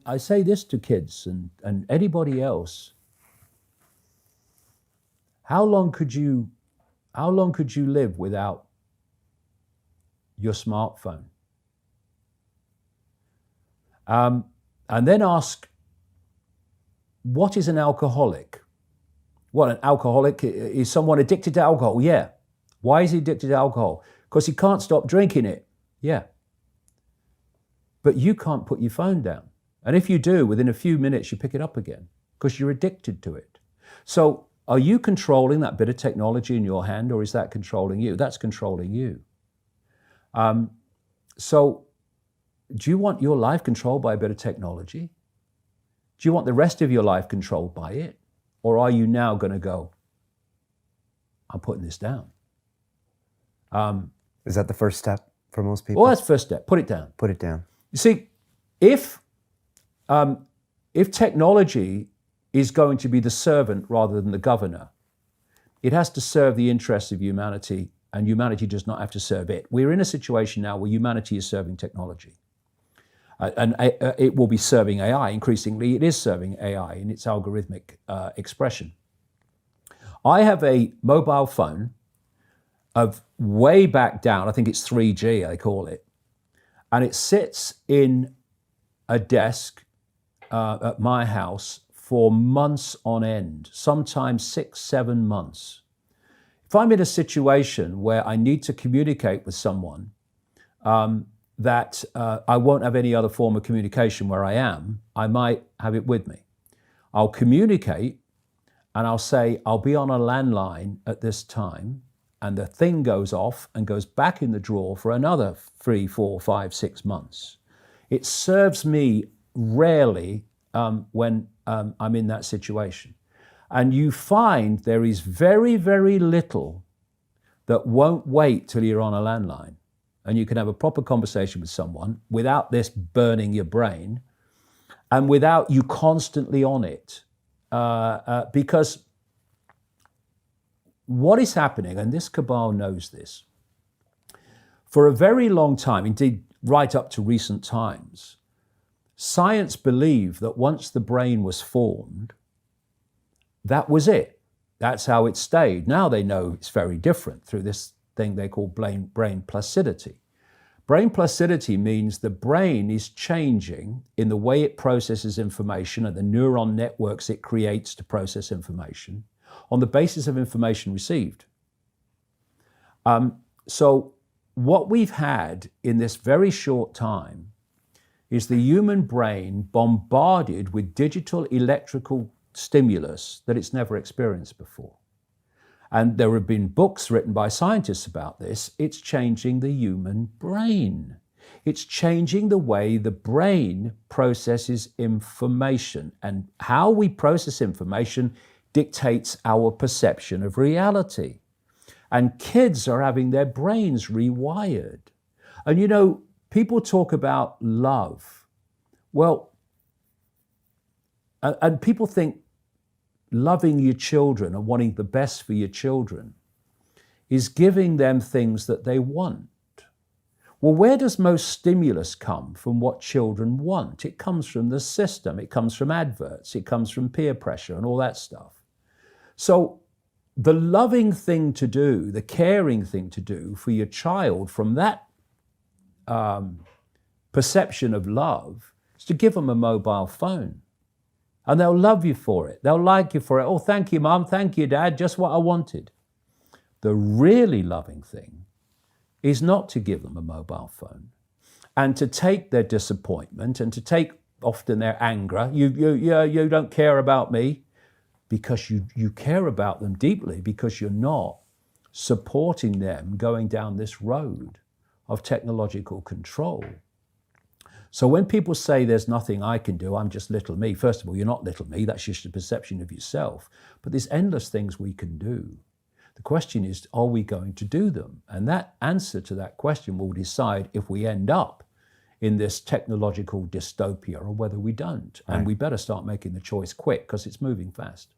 I say this to kids and anybody else. How long could you live without your smartphone? And then ask, what is an alcoholic? What, an alcoholic is someone addicted to alcohol? Yeah. Why is he addicted to alcohol? Because he can't stop drinking it. Yeah. But you can't put your phone down. And if you do, within a few minutes, you pick it up again because you're addicted to it. So are you controlling that bit of technology in your hand, or is that controlling you? That's controlling you. So do you want your life controlled by a bit of technology? Do you want the rest of your life controlled by it? Or are you now going to go, I'm putting this down? Is that the first step for most people? Well, that's the first step. Put it down. Put it down. You see, if technology is going to be the servant rather than the governor, it has to serve the interests of humanity, and humanity does not have to serve it. We're in a situation now where humanity is serving technology. And it will be serving AI. Increasingly, it is serving AI in its algorithmic expression. I have a mobile phone of way back down, I think it's 3G, they call it, and it sits in a desk at my house for months on end, sometimes 6, 7 months. If I'm in a situation where I need to communicate with someone, that I won't have any other form of communication where I am, I might have it with me. I'll communicate and I'll say, I'll be on a landline at this time, and the thing goes off and goes back in the drawer for another 3, 4, 5, 6 months. It serves me rarely when I'm in that situation. And you find there is very, very little that won't wait till you're on a landline. And you can have a proper conversation with someone without this burning your brain and without you constantly on it. Because what is happening, and this cabal knows this, for a very long time, indeed right up to recent times, science believed that once the brain was formed, that was it. That's how it stayed. Now they know it's very different through this thing they call brain placidity. Brain placidity means the brain is changing in the way it processes information and the neuron networks it creates to process information on the basis of information received. So what we've had in this very short time is the human brain bombarded with digital electrical stimulus that it's never experienced before. And there have been books written by scientists about this. It's changing the human brain. It's changing the way the brain processes information. And how we process information dictates our perception of reality. And kids are having their brains rewired. And you know, people talk about love. Well, and people think loving your children and wanting the best for your children is giving them things that they want. Well, where does most stimulus come from what children want? It comes from the system, it comes from adverts, it comes from peer pressure and all that stuff. So the loving thing to do, the caring thing to do for your child from that perception of love is to give them a mobile phone. And they'll love you for it. They'll like you for it. Oh, thank you, Mum. Thank you, Dad. Just what I wanted. The really loving thing is not to give them a mobile phone and to take their disappointment and to take often their anger. You don't care about me, because you care about them deeply, because you're not supporting them going down this road of technological control. So when people say there's nothing I can do, I'm just little me, first of all, you're not little me, that's just a perception of yourself. But there's endless things we can do. The question is, are we going to do them? And that answer to that question will decide if we end up in this technological dystopia or whether we don't. And we better start making the choice quick, because it's moving fast.